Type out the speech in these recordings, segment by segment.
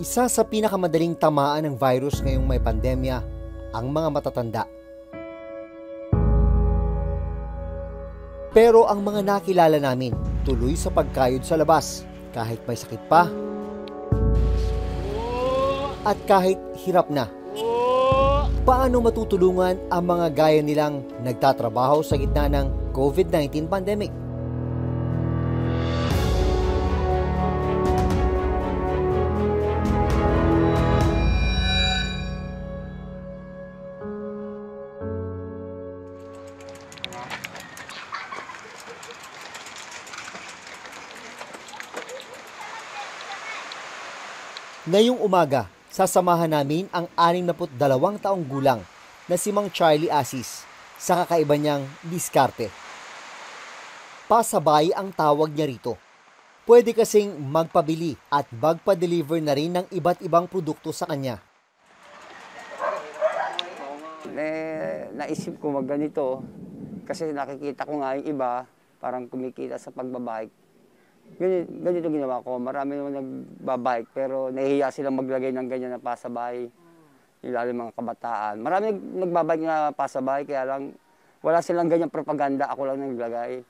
Isa sa pinakamadaling tamaan ng virus ngayong may pandemya, ang mga matatanda. Pero ang mga nakilala namin, tuloy sa pagkayod sa labas, kahit may sakit pa, at kahit hirap na. Paano matutulungan ang mga gaya nilang nagtatrabaho sa gitna ng COVID-19 pandemic? Ngayong umaga, sasamahan namin ang 62 taong gulang na si Mang Charlie Asis sa kakaiba niyang diskarte. Pasabay ang tawag niya rito. Pwede kasing magpabili at magpa-deliver na rin ng iba't ibang produkto sa kanya. Naisip ko ganito kasi nakikita ko nga yung iba parang kumikita sa pagbabike. Ganito ginawa ko. Marami naman nagbabike pero nahihiya silang maglagay ng ganyan na pasabay. Lalo mga kabataan. Marami nagbabike na pasabay kaya lang wala silang ganyang propaganda. Ako lang naglagay.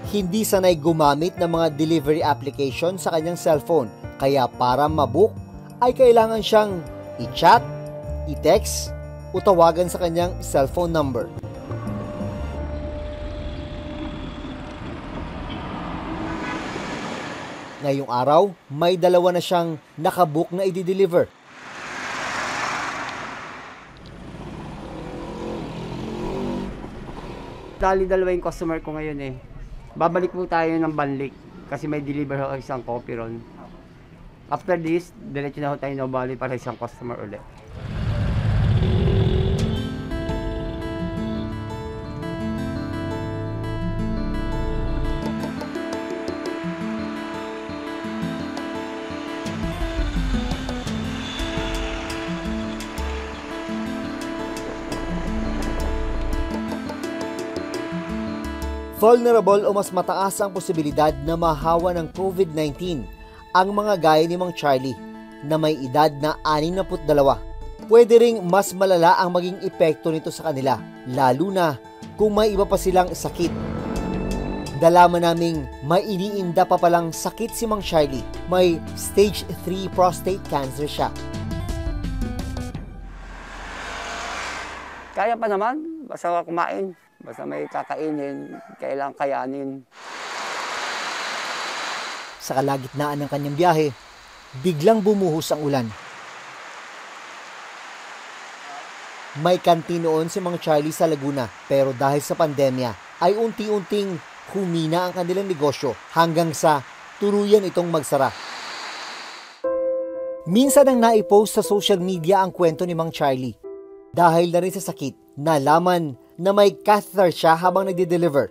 Hindi sanay gumamit ng mga delivery application sa kanyang cellphone. Kaya para mabook ay kailangan siyang i-chat, i-text o tawagan sa kanyang cellphone number. Ngayong araw, may 2 na siyang nakabook na i-deliver. Dali 2 yung customer ko ngayon eh. Babalik po tayo ng Banlik kasi may deliver ako isang coffee ron. After this, diretso na tayo na bali para isang customer ulit. Vulnerable o mas mataas ang posibilidad na mahawa ng COVID-19 ang mga gaya ni Mang Charlie na may edad na 62. Pwede ring mas malala ang maging epekto nito sa kanila, lalo na kung may iba pa silang sakit. Dalaman naming may iniinda pa palang sakit si Mang Charlie. May stage 3 prostate cancer siya. Kaya pa naman, basta kumain. Basta may kakainin, kailangang kayanin. Sa kalagitnaan ng kanyang biyahe, biglang bumuhos ang ulan. May kantin noon si Mang Charlie sa Laguna, pero dahil sa pandemya ay unti-unting humina ang kanilang negosyo hanggang sa tuluyan itong magsara. Minsan ang naipost sa social media ang kwento ni Mang Charlie. Dahil na rin sa sakit, nalaman na may catheter siya habang nagde-deliver.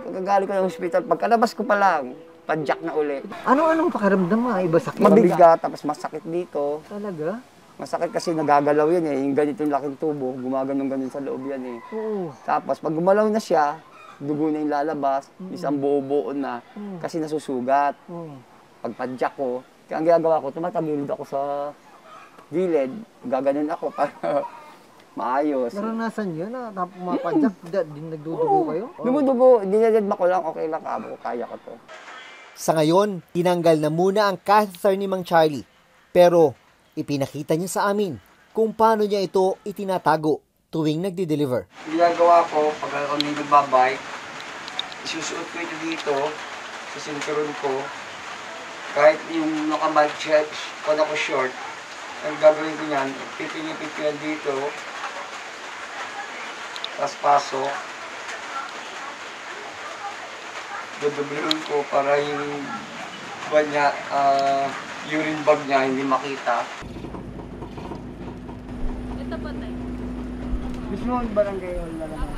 Pagkagaling ko ng hospital, pagkalabas ko pa lang, padjak na uli. Anong pakiramdam mo? Iba sakit? Mabigat, tapos masakit dito. Talaga? Masakit kasi nagagalaw yan eh. Yung ganitong laking tubo, gumaganong-ganon sa loob yan eh. Oo. Tapos pag gumalaw na siya, dugo na yung lalabas, isang buo-buo na, kasi nasusugat. Pag padjak ko, kaya ang ginagawa ko, tumatagilid ako sa gilid, gaganon ako para maayos. Naranasan yun na mapadyak, din nagdudugo kayo? Dumudugo, dinadadma ko lang, okay lang kamo, kaya ko to. Sa ngayon, tinanggal na muna ang catheter ni Mang Charlie. Pero ipinakita niya sa amin kung paano niya ito itinatago tuwing nagde-deliver. Ginagawa ko, pag ako nagbabike, isusuot ko ito dito, sa sinturon ko, kahit yung nakabike shirt, kung ako short, ang gagawin ko yan, pipinipit ko yan dito, tapos pasok, dudubluin ko para yung urine bag niya hindi makita. Ito pa tayo. Mismo yung barangay hall na lang.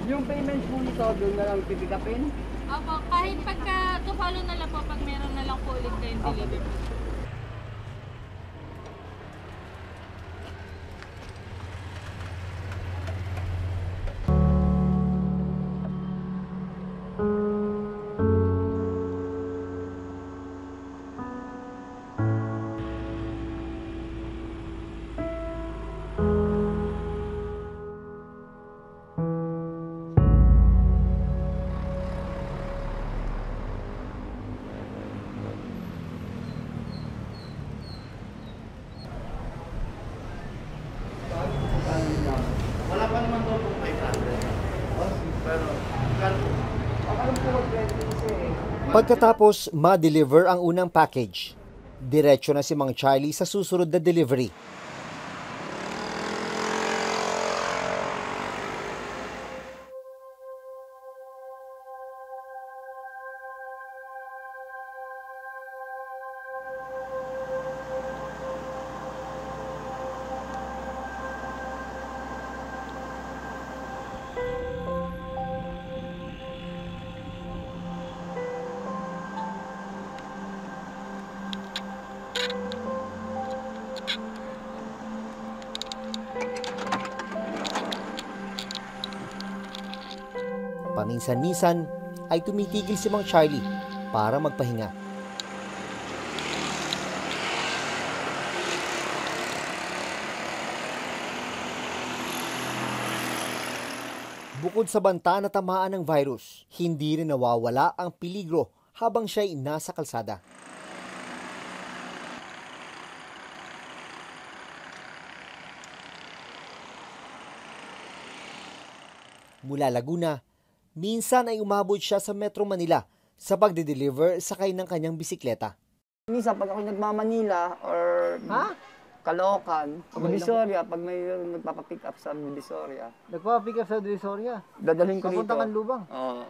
Yung payment po nito, doon na lang pipikapin? Opo, kahit pagka to-follow na lang po, pag meron na lang po ulit kayong deliver. Pagkatapos ma-deliver ang unang package, diretso na si Mang Charlie sa susunod na delivery. Paminsan-minsan ay tumitigil si Mang Charlie para magpahinga. Bukod sa banta na tamaan ng virus, hindi rin nawawala ang peligro habang siya'y nasa kalsada. Mula Laguna, minsan ay umabot siya sa Metro Manila sa pagde-deliver sakay ng kanyang bisikleta. Minsan pag ako nagmamanila or Caloocan, Divisoria, pag may nagpapapick up sa Divisoria, Nagpapick up sa Divisoria? dadalhin ko dito. Papuntang Kanlubang? Oo.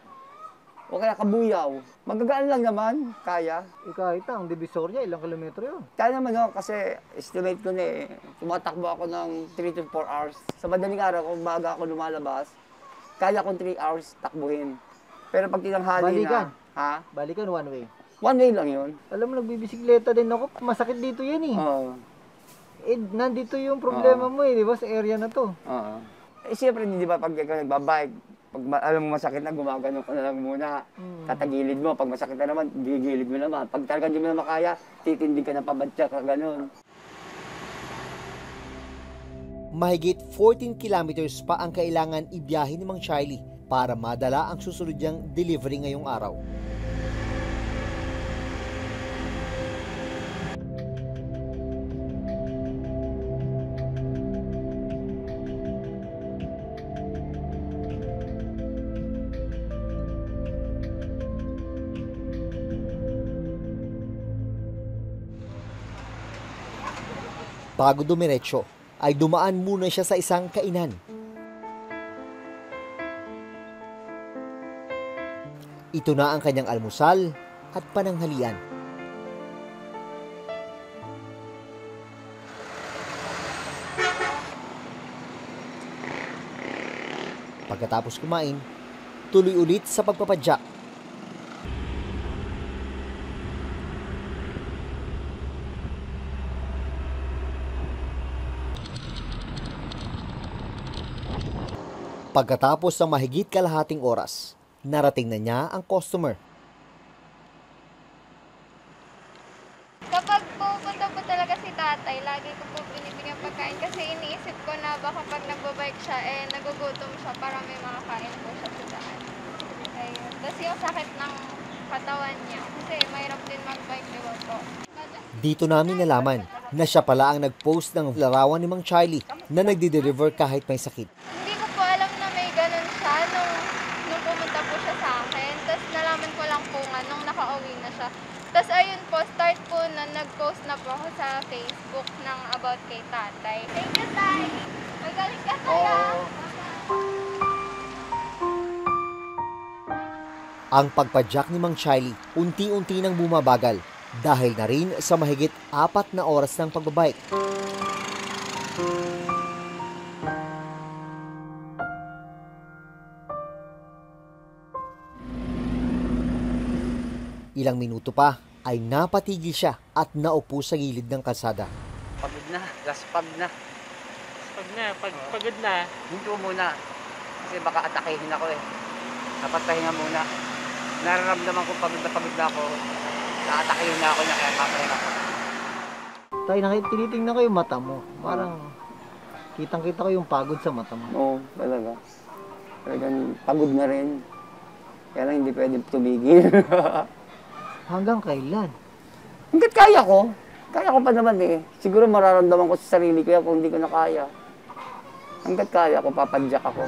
O kaya Kabuyaw. Magagaan lang naman, kaya. Kahit ang Divisoria, ilang kilometro yun? Kaya naman kasi estimate ko na tumatakbo ako ng 3 to 4 hours. Sa madaling araw, kung baga ako lumalabas, kaya kong 3 hours takbuhin. Pero pag tinanghali Balikan? Balikan one way. one way lang yun. Alam mo, nagbibisikleta din ako. Masakit dito yan eh. Oo. Nandito yung problema mo di ba, sa area na to. Oo. Siyempre, di ba, pag ikaw nagbabike, pag alam mo masakit na, gumagano ka na lang muna. Tatagilid mo. Pag masakit na naman, gigilid mo naman. Pag talaga di mo na makaya, titindig ka na pabadya ka, ganun. Mahigit 14 kilometers pa ang kailangan ibiyahe ni Mang Charlie para madala ang susunod niyang delivery ngayong araw. Bago dumiretso, ay dumaan muna siya sa isang kainan. Ito na ang kanyang almusal at pananghalian. Pagkatapos kumain, tuloy ulit sa pagpapadyak. Pagkatapos ng mahigit kalahating oras, narating na niya ang customer. Kapag pupunta po talaga si tatay, lagi ko po binibigyan pagkain kasi iniisip ko na baka pag nagbabike siya, nagugutom siya para may makakain po siya sa daan. Ayun. Tapos yung sakit ng katawan niya, kasi mahirap din magbike, di ba po? Dito namin nalaman na siya pala ang nag-post ng larawan ni Mang Charlie na nagdi-deliver kahit may sakit. Hindi ko po alam na may ganun siya nung pumunta po siya sa akin. Tapos nalaman ko lang po nga nung nakauwi na siya. Tapos ayun po, start po na nag-post na po ako sa Facebook ng about kay tatay. Thank you, tay! Magaling ka, tay! Ang pagpadyak ni Mang Charlie unti-unti nang bumabagal dahil na rin sa mahigit 4 na oras ng pagbabike. Ilang minuto pa ay napatigil siya at naupo sa gilid ng kalsada. Pagod na, laspag na. Pagod na. Hinto muna. Kasi baka atakehin ako Dapat pahinga muna. Nararamdaman ko pagod na ako. Naatakehin na ako niya kaya papahinga ako. Tay, tinitingnan ko yung mata mo. Parang kitang-kita ko yung pagod sa mata mo. Oo, talaga. Talagang pagod na rin. Kaya lang hindi pwede tumigil. Hanggang kailan? Hanggat kaya ko. Kaya ko pa naman Siguro mararamdaman ko sa sarili ko yan kung hindi ko na kaya. Hanggat kaya ko, papadyak ako.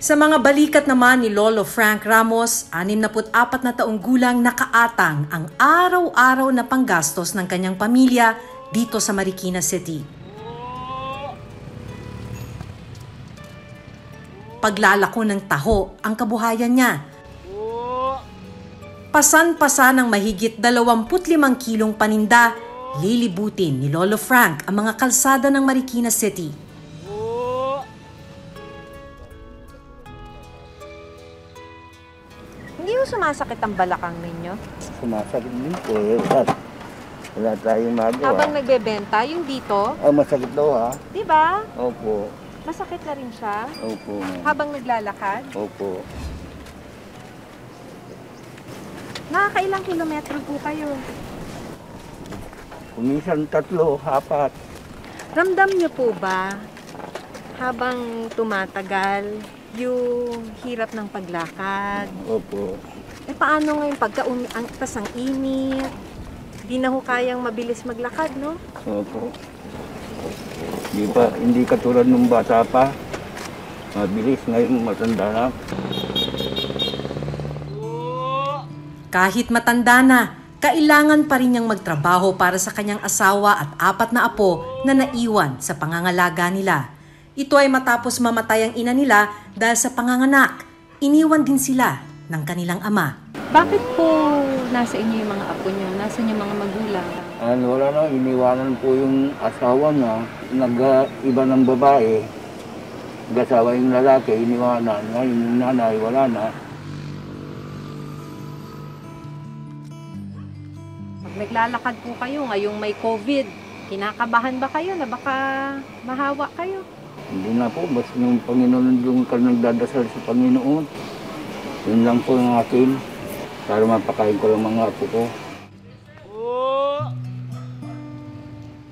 Sa mga balikat naman ni Lolo Frank Ramos, 64 na taong gulang nakaatang ang araw-araw na panggastos ng kanyang pamilya dito sa Marikina City. Paglalako ng taho ang kabuhayan niya. Pasan-pasan ng mahigit 25 kilong paninda, lilibutin ni Lolo Frank ang mga kalsada ng Marikina City. Hindi mo sumasakit ang balakang ninyo? Sumasakit din po. Wala tayong magawa. Habang nagbebenta, yung dito, Masakit daw ha? di ba? Opo. Masakit na rin siya. Opo. Habang naglalakad, Opo. nakakailang kilometro po kayo. Kuminsan 3, 4. Ramdam niyo po ba, habang tumatagal, yung hirap ng paglakad? Opo. Paano ngayon pagka tas ang init? Di na ho kayang mabilis maglakad, no? Opo. Hindi katulad nung bata pa. Mabilis ngayon, matanda na. Kahit matanda na, kailangan pa rin niyang magtrabaho para sa kanyang asawa at 4 na apo na naiwan sa pangangalaga nila. Ito ay matapos mamatay ang ina nila dahil sa panganganak. Iniwan din sila ng kanilang ama. Bakit po nasa inyo yung mga apo niyo? Nasa yung mga magulang? Wala na, iniwanan po yung asawa niya. Nag-iba ng babae. Nag-asawa yung lalaki, iniwanan. Ngayon yung nanay, wala na. Pag naglalakad po kayo, ngayong may COVID, kinakabahan ba kayo na baka mahawa kayo? Hindi na po, basta yung Panginoon yung nagdadasal sa Panginoon. Yun lang po yung akin, para mapakain ko lang mga apo ko.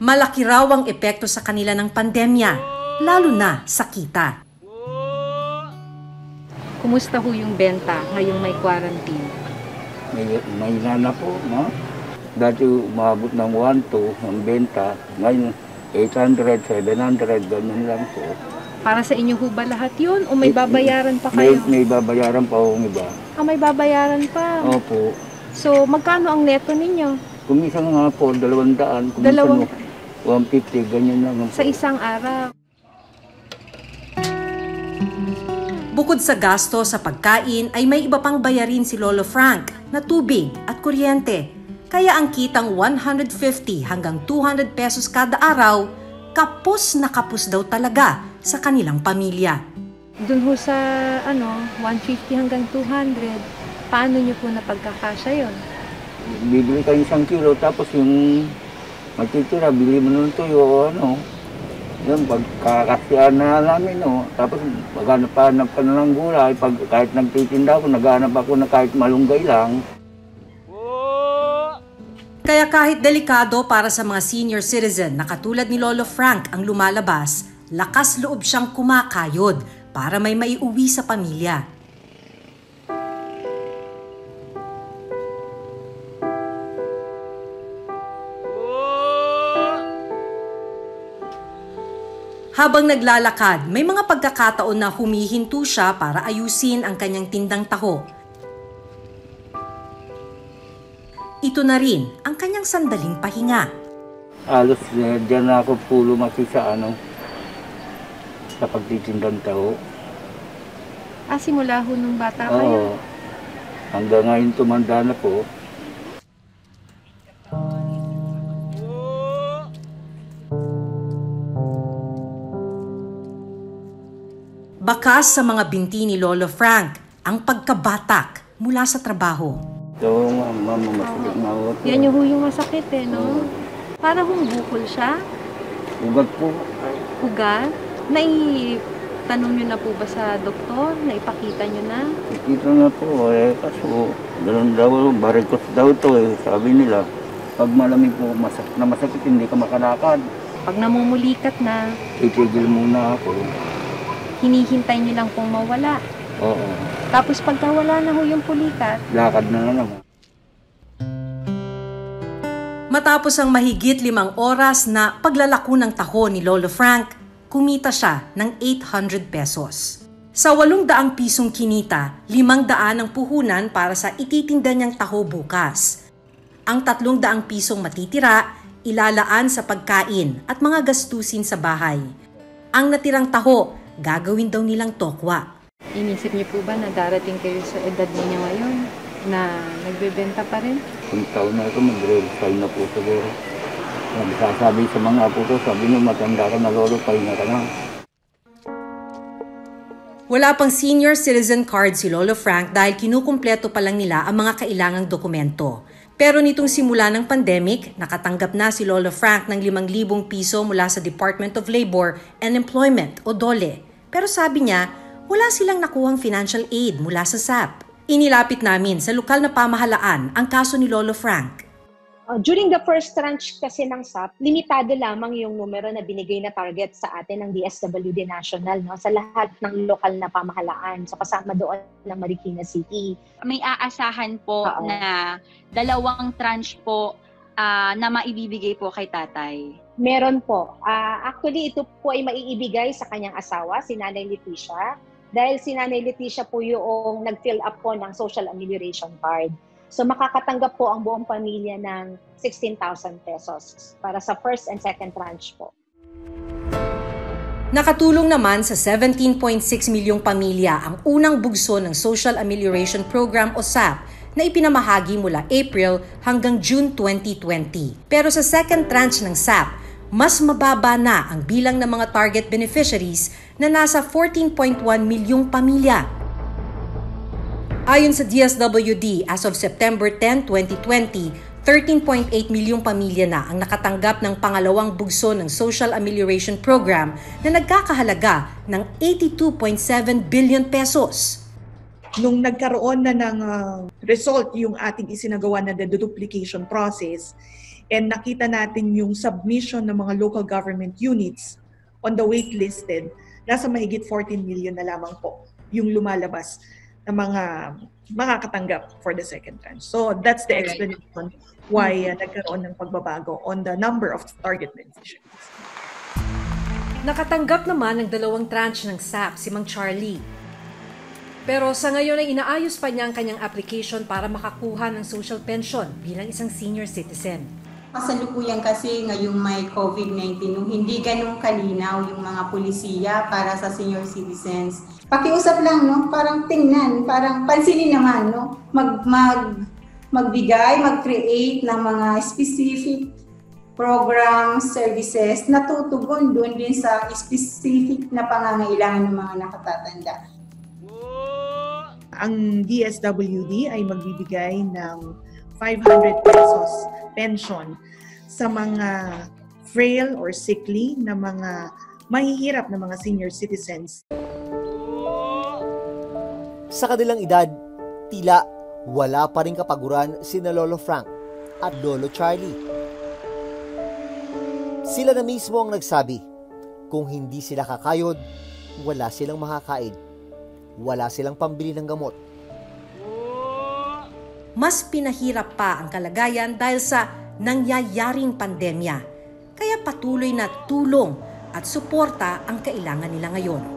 Malaki raw ang epekto sa kanila ng pandemya, lalo na sa kita. Kumusta ho yung benta ngayong may quarantine? May na po, no? Dati umabot ng 1-2 ang benta, ngayon 800, 700, ganyan lang po. Para sa inyo ho ba lahat yun? O may babayaran pa kayo? May babayaran pa akong iba. May babayaran pa? Opo. So, magkano ang neto ninyo? Kuminsan nga po, 200, kuminsan 150, ganyan lang po. Sa isang araw? Bukod sa gasto sa pagkain ay may iba pang bayarin si Lolo Frank na tubig at kuryente. Kaya ang kitang 150 hanggang 200 pesos kada araw, kapos na kapos daw talaga sa kanilang pamilya. Doon ho sa 150 hanggang 200, paano nyo po napagkakasya yun? Bibili kayo 1 kilo, tapos yung matitira, bili mo ng tuyo, Yung pagkakasyan na namin, Tapos maghanap ka na ng gulay. Kahit nagtitinda ako, naghanap ako na kahit malunggay lang. Kaya kahit delikado para sa mga senior citizen na katulad ni Lolo Frank ang lumalabas, lakas loob siyang kumakayod para may maiuwi sa pamilya. Habang naglalakad, may mga pagkakataon na humihinto siya para ayusin ang kanyang tindang taho. Ito na rin ang kanyang sandaling pahinga. Alos dyan na ako po lumaki sa sa pagtitindang taho. Simula ho nung bata kayo? Oo. Hanggang ngayon tumanda na po. Bakas sa mga binti ni Lolo Frank ang pagkabatak mula sa trabaho. Oo nga, mama, masakit na ako. Yan yung huyong masakit no? Para hong bukol siya? Ugat po. Ugat? Naitanong nyo na po ba sa doktor? Naipakita nyo na? Nakita na po, kaso ganun daw, varicose daw to sabi nila. Pag malamig po, masakit, hindi ka makalakad. Pag namumulikat na, Titigil muna ako. hinihintay nyo lang pong mawala. Oo. Tapos pagka wala na ho yung pulikat, Lakad na naman. Matapos ang mahigit 5 oras na paglalako ng taho ni Lolo Frank, kumita siya ng 800 pesos. Sa 800 pisong kinita, 500 ang puhunan para sa ititinda niyang taho bukas. Ang 300 pisong matitira, ilalaan sa pagkain at mga gastusin sa bahay. Ang natirang taho, gagawin daw nilang tokwa. Inisip niyo po ba na darating kayo sa edad ninyo ngayon na nagbebenta pa rin? Kung taon na ito, mag-resign na po siguro. Nagsasabi sa mga apo ko, sabi nyo, matanda ka na lolo, pahinga ka na. Wala pang senior citizen card si Lolo Frank dahil kinukumpleto pa lang nila ang mga kailangang dokumento. Pero nitong simula ng pandemic, nakatanggap na si Lolo Frank ng 5,000 piso mula sa Department of Labor and Employment o DOLE. Pero sabi niya, wala silang nakuhang financial aid mula sa SAP. Inilapit namin sa lokal na pamahalaan ang kaso ni Lolo Frank. During the first tranche kasi ng SAP, limitado lamang yung numero na binigay na target sa atin ng DSWD National, no, sa lahat ng lokal na pamahalaan. So kasama doon ng Marikina City. May aasahan po na 2 tranche po na maibibigay po kay tatay. Meron po. Actually, ito po ay maiibigay sa kanyang asawa, si Nanay Leticia. Dahil si Nanay Leticia po yung nag-fill up po ng social amelioration card. So makakatanggap po ang buong pamilya ng 16,000 pesos para sa first and second tranche po. Nakatulong naman sa 17.6 milyong pamilya ang unang bugso ng Social Amelioration Program o SAP na ipinamahagi mula April hanggang June 2020. Pero sa second tranche ng SAP, mas mababa na ang bilang ng mga target beneficiaries na nasa 14.1 milyong pamilya. Ayon sa DSWD, as of September 10, 2020, 13.8 milyong pamilya na ang nakatanggap ng pangalawang bugso ng Social Amelioration Program na nagkakahalaga ng 82.7 billion pesos. Nung nagkaroon na ng result yung ating isinagawa na deduplication process and nakita natin yung submission ng mga local government units on the waitlisted, nasa mahigit 14 million na lamang po yung lumalabas na mga makakatanggap for the second tranche. So that's the explanation why nagkaroon ng pagbabago on the number of target beneficiaries. Nakatanggap naman ng 2 tranche ng SAP si Mang Charlie. Pero sa ngayon ay inaayos pa niya ang kanyang application para makakuha ng social pension bilang isang senior citizen. Kasalukuyan kasi ngayong may COVID-19, nung hindi ganun kalinaw yung mga pulisiya para sa senior citizens. Pakiusap lang, no? Parang tingnan, parang pansinin naman, no? Magbigay, mag-create ng mga specific programs, services na tutugon doon din sa specific na pangangailangan ng mga nakatatanda. Ang DSWD ay magbibigay ng 500 pesos pension sa mga frail or sickly na mga mahihirap na mga senior citizens. Sa kanilang edad, tila wala pa rin kapaguran sina Lolo Frank at Lolo Charlie. Sila na mismo ang nagsabi, kung hindi sila kakayod, wala silang makakain. Wala silang pambili ng gamot. Mas pinahirap pa ang kalagayan dahil sa nangyayaring pandemya. Kaya patuloy na tulong at suporta ang kailangan nila ngayon.